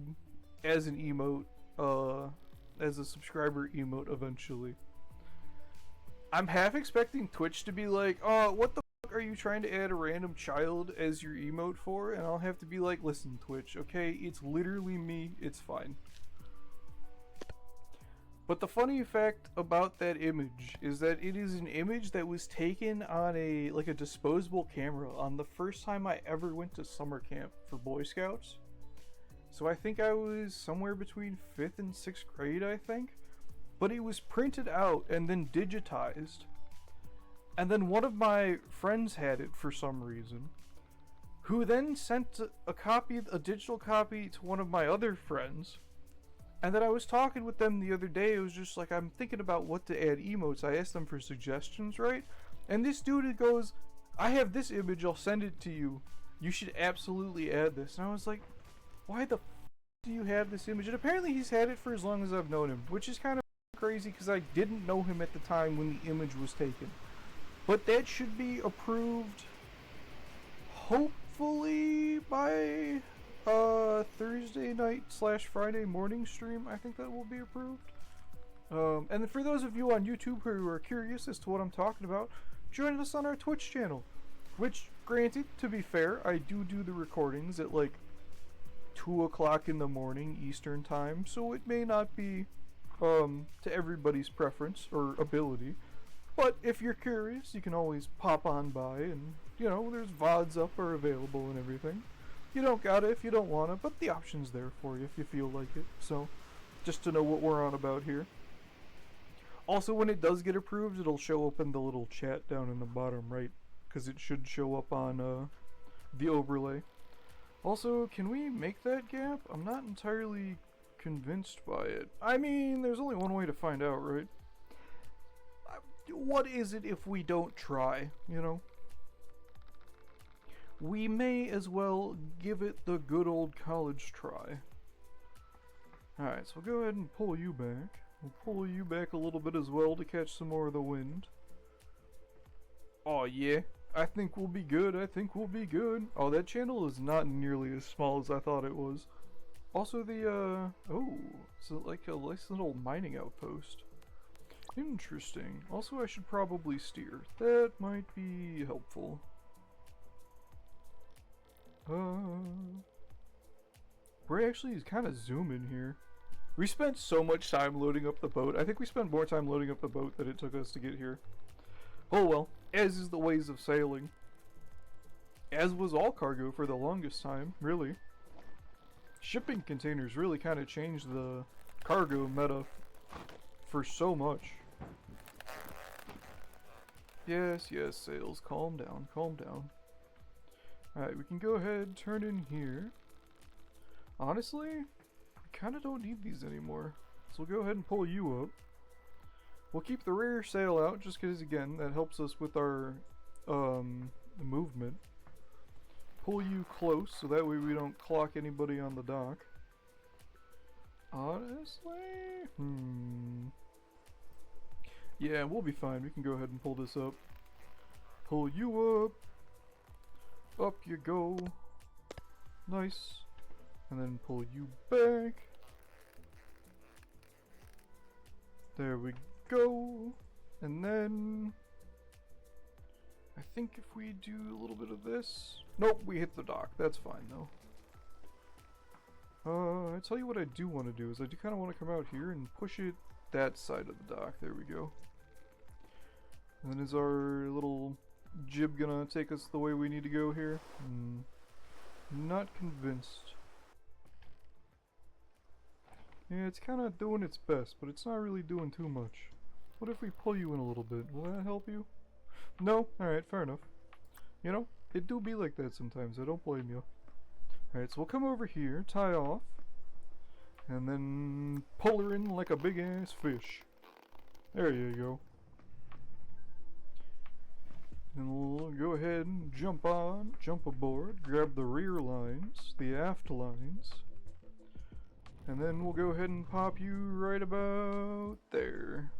as an emote, as a subscriber emote eventually. I'm half expecting Twitch to be like, oh, what the fuck are you trying to add a random child as your emote for? And I'll have to be like, listen, Twitch, okay? It's literally me. It's fine. But the funny fact about that image is that it is an image that was taken on a disposable camera on the first time I ever went to summer camp for Boy Scouts. So I think I was somewhere between 5th and 6th grade, I think. But it was printed out and then digitized. And then one of my friends had it for some reason, who then sent a digital copy to one of my other friends. And then I was talking with them the other day. It was just like, I'm thinking about what to add emotes. I asked them for suggestions, right? And this dude goes, I have this image, I'll send it to you. You should absolutely add this. And I was like, why the f do you have this image? And apparently he's had it for as long as I've known him, which is kind of crazy because I didn't know him at the time when the image was taken. But that should be approved hopefully by Thursday night / Friday morning stream, I think that will be approved. And then for those of you on YouTube who are curious as to what I'm talking about, join us on our Twitch channel. Which, granted, to be fair, I do the recordings at like 2 o'clock in the morning Eastern time, so it may not be to everybody's preference or ability. But if you're curious, you can always pop on by, and you know, there's VODs up or available and everything. You don't gotta if you don't wanna, but the option's there for you if you feel like it. So, just to know what we're on about here. Also, when it does get approved, it'll show up in the little chat down in the bottom right, because it should show up on the overlay. Also, can we make that gap? I'm not entirely convinced by it. I mean, there's only one way to find out, right? What is it if we don't try, you know? We may as well give it the good old college try. Alright, so we'll go ahead and pull you back. We'll pull you back a little bit as well to catch some more of the wind. Oh yeah, I think we'll be good, I think we'll be good. Oh, that channel is not nearly as small as I thought it was. Also the, oh, so like a nice little mining outpost. Interesting. Also, I should probably steer. That might be helpful. We're actually kind of zooming here. We spent so much time loading up the boat. I think we spent more time loading up the boat than it took us to get here. Oh well, as is the ways of sailing. As was all cargo for the longest time, really. Shipping containers really kind of changed the cargo meta for so much. Yes, yes, sails, calm down, calm down. Alright, we can go ahead, turn in here. Honestly, we kind of don't need these anymore. So we'll go ahead and pull you up. We'll keep the rear sail out, just because, again, that helps us with our movement. Pull you close, so that way we don't clock anybody on the dock. Honestly? Yeah, we'll be fine. We can go ahead and pull this up. Pull you up. Up you go. Nice. And then pull you back. There we go. And then I think if we do a little bit of this. Nope, we hit the dock. That's fine though. I tell you what I do want to do is I do kind of want to come out here and push it that side of the dock. There we go. And then is our little jib gonna take us the way we need to go here? Not convinced. Yeah, it's kind of doing its best, but it's not really doing too much. What if we pull you in a little bit? Will that help you? No? Alright, fair enough. You know, it do be like that sometimes. I don't blame you. Alright, so we'll come over here, tie off, and then pull her in like a big ass fish. There you go. And we'll go ahead and jump aboard, grab the rear lines, the aft lines, and then we'll go ahead and pop you right about there.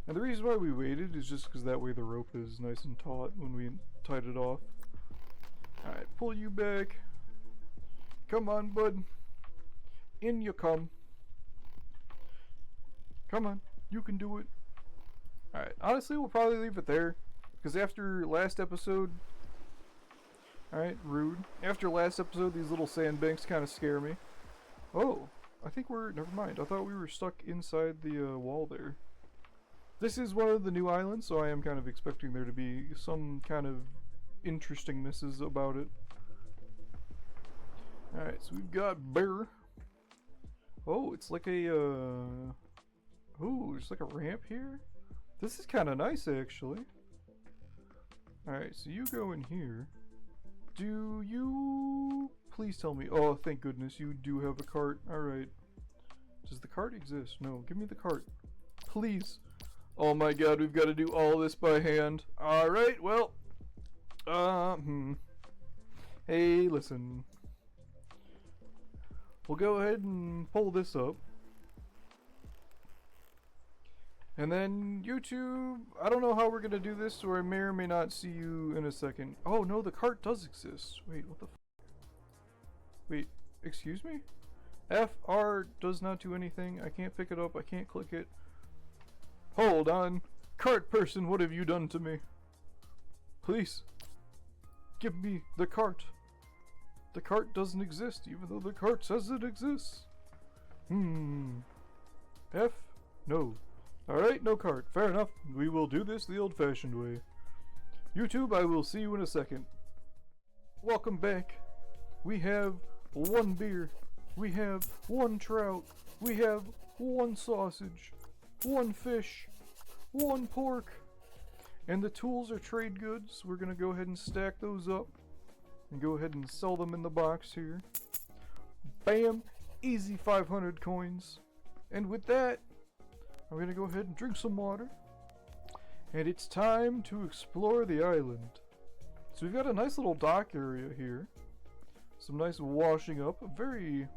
And the reason why we waited is just because that way the rope is nice and taut when we tied it off. Alright, pull you back. Come on, bud. In you come. Come on, you can do it. Alright, honestly we'll probably leave it there. Because after last episode... Alright, rude. After last episode, these little sandbanks kind of scare me. Oh, I think we're... Never mind. I thought we were stuck inside the wall there. This is one of the new islands, so I am kind of expecting there to be some kind of interestingnesses about it. Alright, so we've got bear. Oh, it's like a, ooh, there's like a ramp here? This is kind of nice, actually. Alright, so you go in here. Do you... Please tell me. Oh, thank goodness, you do have a cart. Alright. Does the cart exist? No, give me the cart. Please. Oh my god, we've got to do all this by hand. Alright, well. Hey, listen. We'll go ahead and pull this up. And then YouTube, I don't know how we're gonna do this, so I may or may not see you in a second. Oh no, the cart does exist. Wait, what the Wait, excuse me? FR does not do anything. I can't pick it up, I can't click it. Hold on. Cart person, what have you done to me? Please. Give me the cart. The cart doesn't exist, even though the cart says it exists. F? No. Alright, no cart. Fair enough. We will do this the old-fashioned way. YouTube, I will see you in a second. Welcome back. We have one beer. We have one trout. We have one sausage. One fish. One pork. And the tools are trade goods. We're gonna go ahead and stack those up. And go ahead and sell them in the box here. Bam! Easy 500 coins. And with that, I'm gonna go ahead and drink some water. And it's time to explore the island. So we've got a nice little dock area here. Some nice washing up. Very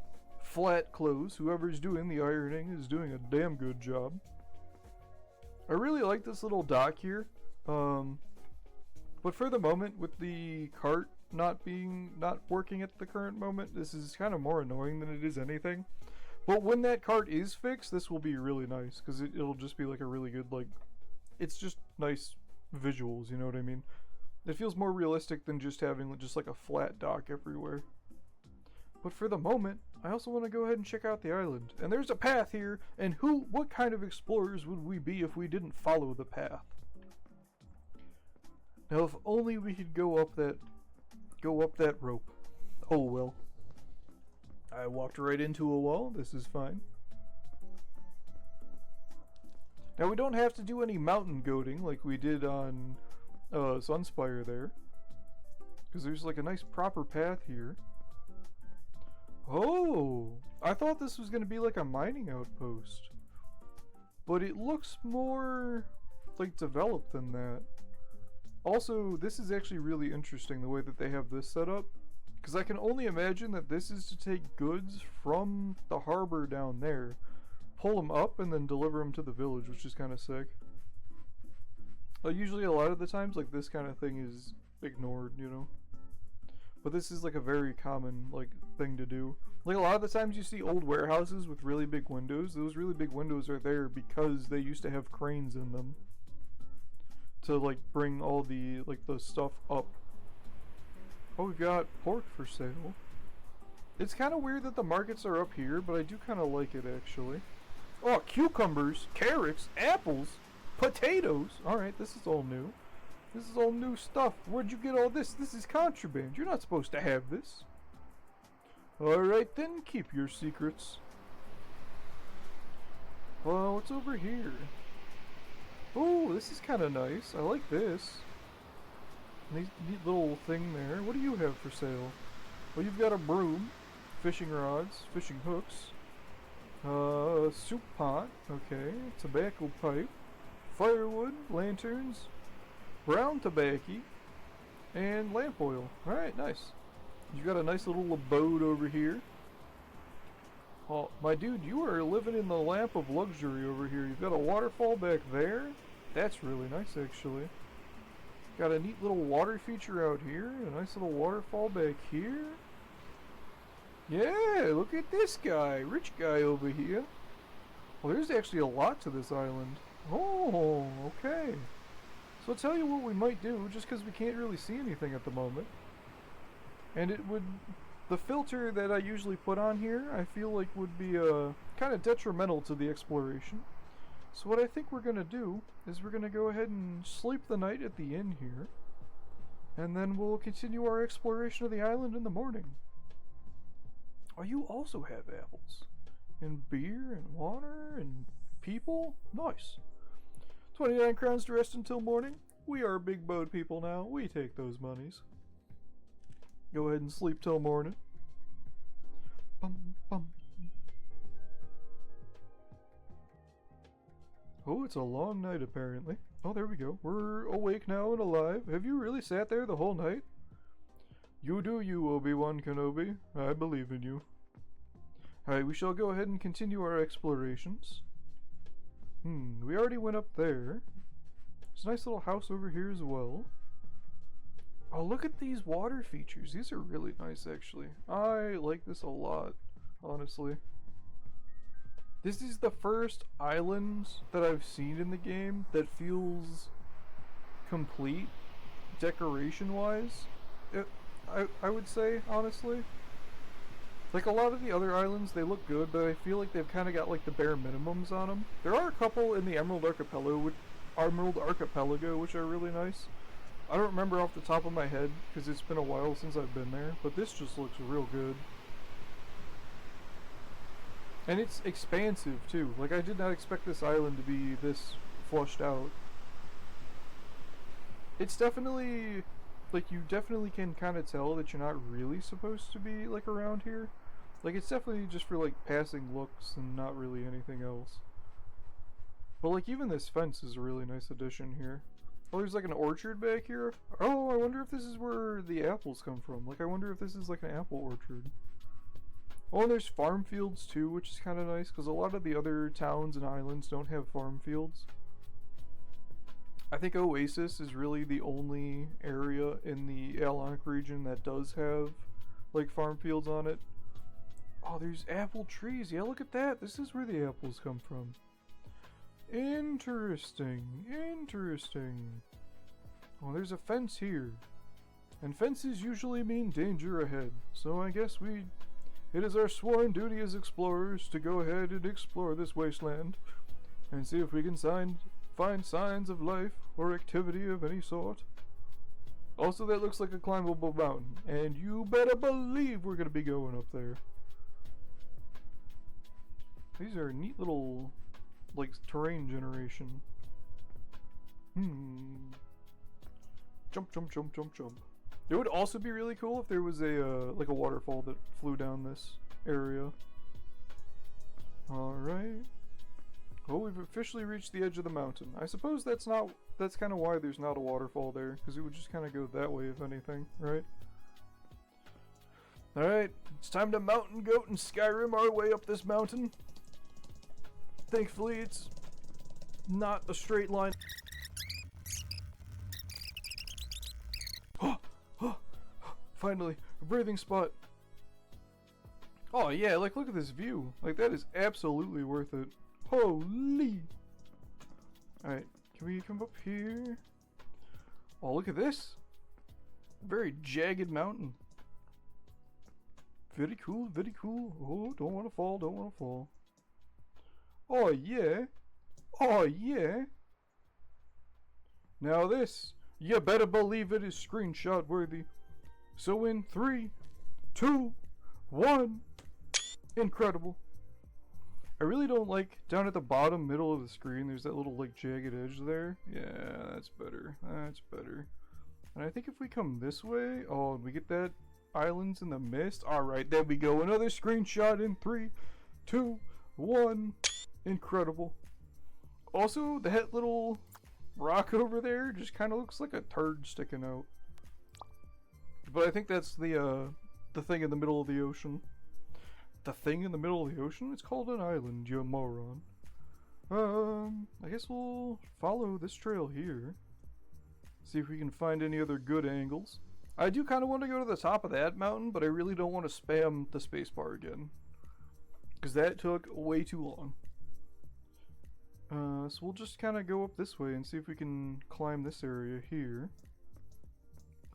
flat clothes. Whoever's doing the ironing is doing a damn good job. I really like this little dock here. But for the moment, with the cart not working at the current moment, this is kind of more annoying than it is anything. But when that cart is fixed, this will be really nice, because it'll just be like a really good, like, it's just nice visuals, you know what I mean? It feels more realistic than just having just like a flat dock everywhere. But for the moment, I also want to go ahead and check out the island. And there's a path here, and what kind of explorers would we be if we didn't follow the path? Now if only we could go up that rope. Oh well. I walked right into a wall. This is fine. Now we don't have to do any mountain goating like we did on Sunspire there, because there's like a nice proper path here. Oh, I thought this was going to be like a mining outpost, but it looks more like developed than that. Also, this is actually really interesting the way that they have this set up, because I can only imagine that this is to take goods from the harbor down there, pull them up, and then deliver them to the village, which is kind of sick. Usually a lot of the times, like, this kind of thing is ignored, you know? But this is like a very common, like, thing to do. Like, a lot of the times you see old warehouses with really big windows. Those really big windows are there because they used to have cranes in them to, like, bring all the, like, the stuff up. Oh, we've got pork for sale. It's kind of weird that the markets are up here, but I do kind of like it, actually. Oh, cucumbers, carrots, apples, potatoes. Alright, this is all new. This is all new stuff. Where'd you get all this? This is contraband. You're not supposed to have this. Alright then, keep your secrets. Well, what's over here? Oh, this is kind of nice. I like this. Neat little thing there. What do you have for sale? Well, you've got a broom, fishing rods, fishing hooks, soup pot, okay, tobacco pipe, firewood, lanterns, brown tobacco, and lamp oil. Alright, nice. You've got a nice little abode over here. Oh, my dude, you are living in the lamp of luxury over here. You've got a waterfall back there. That's really nice, actually. Got a neat little water feature out here. A nice little waterfall back here. Yeah, look at this guy. Rich guy over here. Well, there's actually a lot to this island. Oh, okay. So I'll tell you what we might do, just because we can't really see anything at the moment. And it would... The filter that I usually put on here, I feel like would be kind of detrimental to the exploration. So what I think we're going to do is we're going to go ahead and sleep the night at the inn here. And then we'll continue our exploration of the island in the morning. Oh, you also have apples. And beer and water and people. Nice. 29 crowns to rest until morning. We are big boat people now. We take those monies. Go ahead and sleep till morning. Bum, bum. Oh, it's a long night apparently. Oh, there we go. We're awake now and alive. Have you really sat there the whole night? You do you, Obi-Wan Kenobi. I believe in you. Alright, we shall go ahead and continue our explorations. We already went up there. There's a nice little house over here as well. Oh, look at these water features. These are really nice, actually. I like this a lot, honestly. This is the first island that I've seen in the game that feels complete, decoration-wise. I would say, honestly. Like, a lot of the other islands, they look good, but I feel like they've kind of got, like, the bare minimums on them. There are a couple in the Emerald Archipelago, which are really nice. I don't remember off the top of my head, because it's been a while since I've been there, but this just looks real good. And it's expansive, too. Like, I did not expect this island to be this flushed out. It's definitely... like, you definitely can kind of tell that you're not really supposed to be, like, around here. Like, it's definitely just for, like, passing looks and not really anything else. But, like, even this fence is a really nice addition here. Oh, there's, like, an orchard back here. Oh, I wonder if this is where the apples come from. Like, I wonder if this is, like, an apple orchard. Oh, and there's farm fields, too, which is kind of nice, because a lot of the other towns and islands don't have farm fields. I think Oasis is really the only area in the Alonk region that does have, like, farm fields on it. Oh, there's apple trees. Yeah, look at that. This is where the apples come from. Interesting. Interesting. Oh, there's a fence here. And fences usually mean danger ahead. So I guess it is our sworn duty as explorers to go ahead and explore this wasteland and see if we can find signs of life or activity of any sort. Also, that looks like a climbable mountain, and you better believe we're gonna be going up there. These are neat little, like, terrain generation. Jump, jump, jump, jump, jump. It would also be really cool if there was a, like a waterfall that flew down this area. Alright. Well, we've officially reached the edge of the mountain. I suppose that's kind of why there's not a waterfall there, because it would just kind of go that way if anything, right? Alright, it's time to mountain goat and Skyrim our way up this mountain. Thankfully, it's not a straight line. Finally, a breathing spot. Oh yeah, like look at this view. Like that is absolutely worth it. Holy! Alright, can we come up here? Oh, look at this. Very jagged mountain. Very cool, very cool. Oh, don't want to fall, don't want to fall. Oh yeah. Oh yeah. Now this, you better believe it is screenshot worthy. So in 3, 2, 1, incredible. I really don't like down at the bottom middle of the screen, there's that little like jagged edge there. Yeah, that's better. That's better. And I think if we come this way, oh, and we get that islands in the mist. Alright, there we go. Another screenshot in 3, 2, 1. Incredible. Also, that little rock over there just kind of looks like a turd sticking out. But I think that's the thing in the middle of the ocean. The thing in the middle of the ocean? It's called an island, you moron. I guess we'll follow this trail here. See if we can find any other good angles. I do kind of want to go to the top of that mountain, but I really don't want to spam the spacebar again. Because that took way too long. So we'll just kind of go up this way and see if we can climb this area here.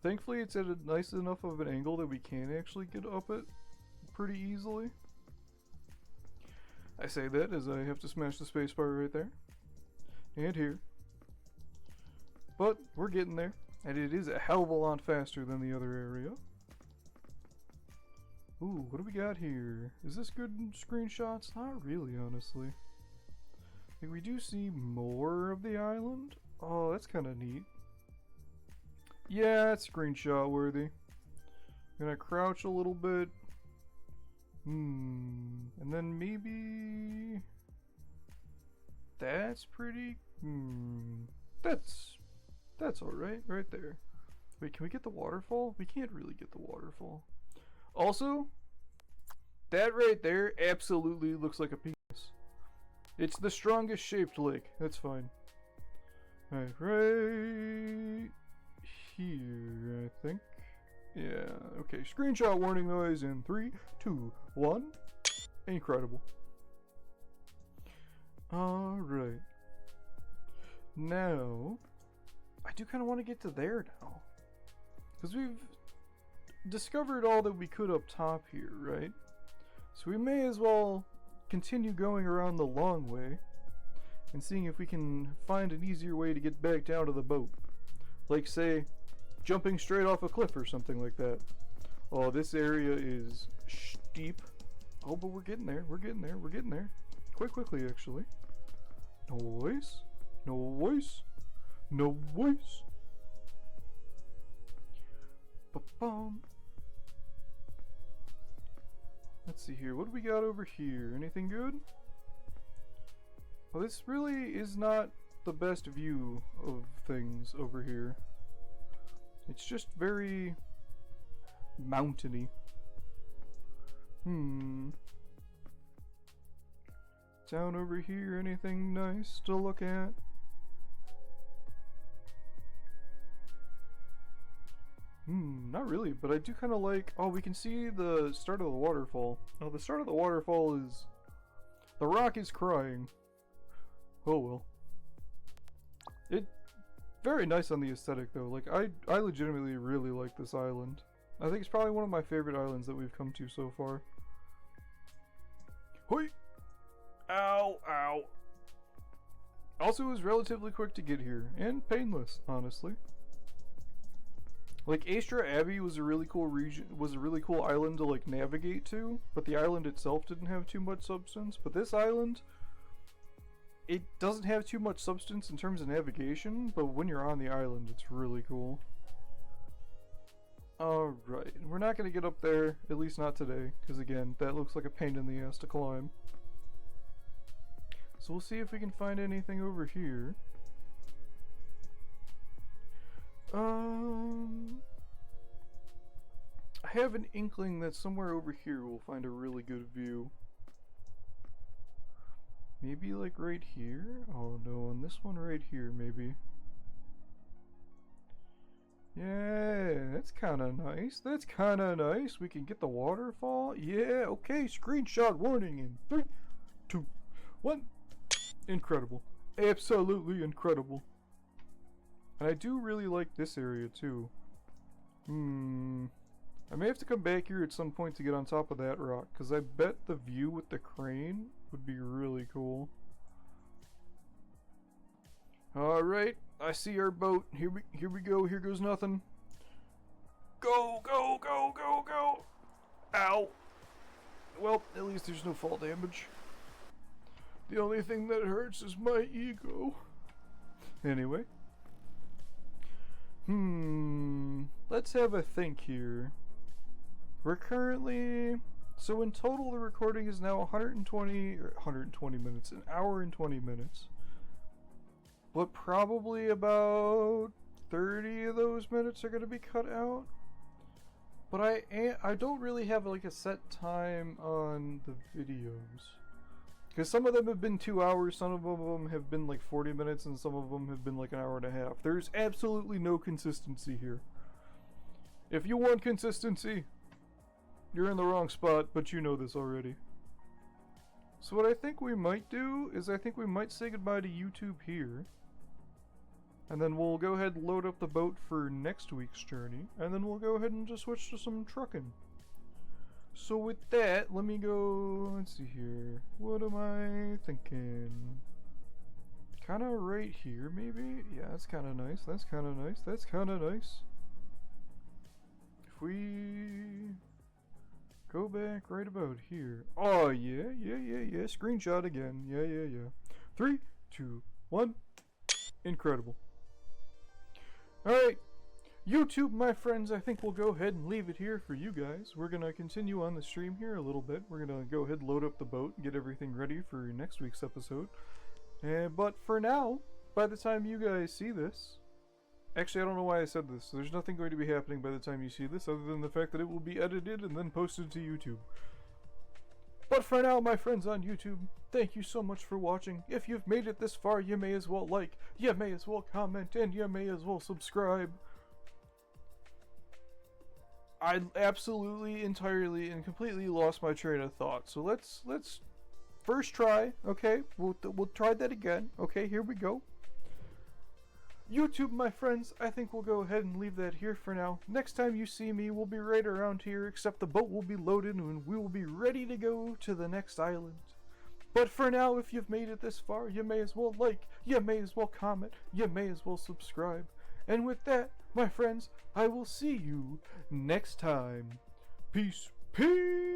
Thankfully it's at a nice enough of an angle that we can actually get up it pretty easily. I say that as I have to smash the spacebar right there. And here. But we're getting there. And it is a hell of a lot faster than the other area. Ooh, what do we got here? Is this good screenshots? Not really, honestly. Like, we do see more of the island. Oh, that's kind of neat. Yeah, it's screenshot worthy. Gonna crouch a little bit. And then maybe... That's pretty... That's alright, right there. Wait, can we get the waterfall? We can't really get the waterfall. Also, that right there absolutely looks like a penis. It's the strongest shaped lake. That's fine. Alright, right here, I think. Yeah, okay. Screenshot warning noise in 3, 2, 1. Incredible. Alright. Now, I do kind of want to get to there now. Because we've discovered all that we could up top here, right? So we may as well continue going around the long way and seeing if we can find an easier way to get back down to the boat. Like, say, jumping straight off a cliff or something like that. Oh, this area is steep. Oh, but we're getting there. We're getting there. We're getting there. Quite quickly, actually. Noise. Noise. Noise. Ba-bum. Let's see here. What do we got over here? Anything good? Well, this really is not the best view of things over here. It's just very mountainy. Down over here, anything nice to look at? Not really, but I do kind of like... Oh, we can see the start of the waterfall. Oh, the start of the waterfall is... The rock is crying. Oh well. It... Very nice on the aesthetic though. Like, I legitimately really like this island. I think it's probably one of my favorite islands that we've come to so far. Hoi! Ow, ow. Also, it was relatively quick to get here, and painless, honestly. Like, Astra Abbey was a really cool region, was a really cool island to, like, navigate to, but the island itself didn't have too much substance. But this island, it doesn't have too much substance in terms of navigation, but when you're on the island, it's really cool. Alright, we're not going to get up there, at least not today, because again, that looks like a pain in the ass to climb. So we'll see if we can find anything over here. I have an inkling that somewhere over here we'll find a really good view. Maybe like right here? Oh no, on this one right here maybe. Yeah, that's kinda nice. That's kinda nice. We can get the waterfall. Yeah, okay, screenshot warning in 3, 2, 1. Incredible. Absolutely incredible. And I do really like this area too. I may have to come back here at some point to get on top of that rock, because I bet the view with the crane would be really cool. Alright, I see our boat. Here we go. Here goes nothing. Go, go, go, go, go! Ow! Well, at least there's no fall damage. The only thing that hurts is my ego. Anyway. Let's have a think here. We're currently... So in total the recording is now 120 minutes, an hour and 20 minutes. But probably about 30 of those minutes are going to be cut out. But I don't really have like a set time on the videos. Because some of them have been 2 hours, some of them have been like 40 minutes, and some of them have been like an hour and a half. There's absolutely no consistency here. If you want consistency, you're in the wrong spot, but you know this already. So what I think we might do is I think we might say goodbye to YouTube here. And then we'll go ahead and load up the boat for next week's journey. And then we'll go ahead and just switch to some trucking. So with that, let me go, let's see here. What am I thinking? Kinda right here, maybe? Yeah, that's kinda nice, that's kinda nice, that's kinda nice. If we go back right about here. Oh, yeah, screenshot again. Yeah. 3, 2, 1. Incredible. Alright. YouTube, my friends, I think we'll go ahead and leave it here for you guys. We're going to continue on the stream here a little bit. We're going to go ahead and load up the boat and get everything ready for next week's episode. But for now, by the time you guys see this... Actually, I don't know why I said this. There's nothing going to be happening by the time you see this other than the fact that it will be edited and then posted to YouTube. But for now, my friends on YouTube, thank you so much for watching. If you've made it this far, you may as well like, you may as well comment, and you may as well subscribe. I absolutely, entirely, and completely lost my train of thought. So let's first try, okay? We'll try that again. Okay, here we go. YouTube, my friends, I think we'll go ahead and leave that here for now. Next time you see me, we'll be right around here, except the boat will be loaded and we will be ready to go to the next island. But for now, if you've made it this far, you may as well like, you may as well comment, you may as well subscribe. And with that, my friends, I will see you next time. Peace. Peace.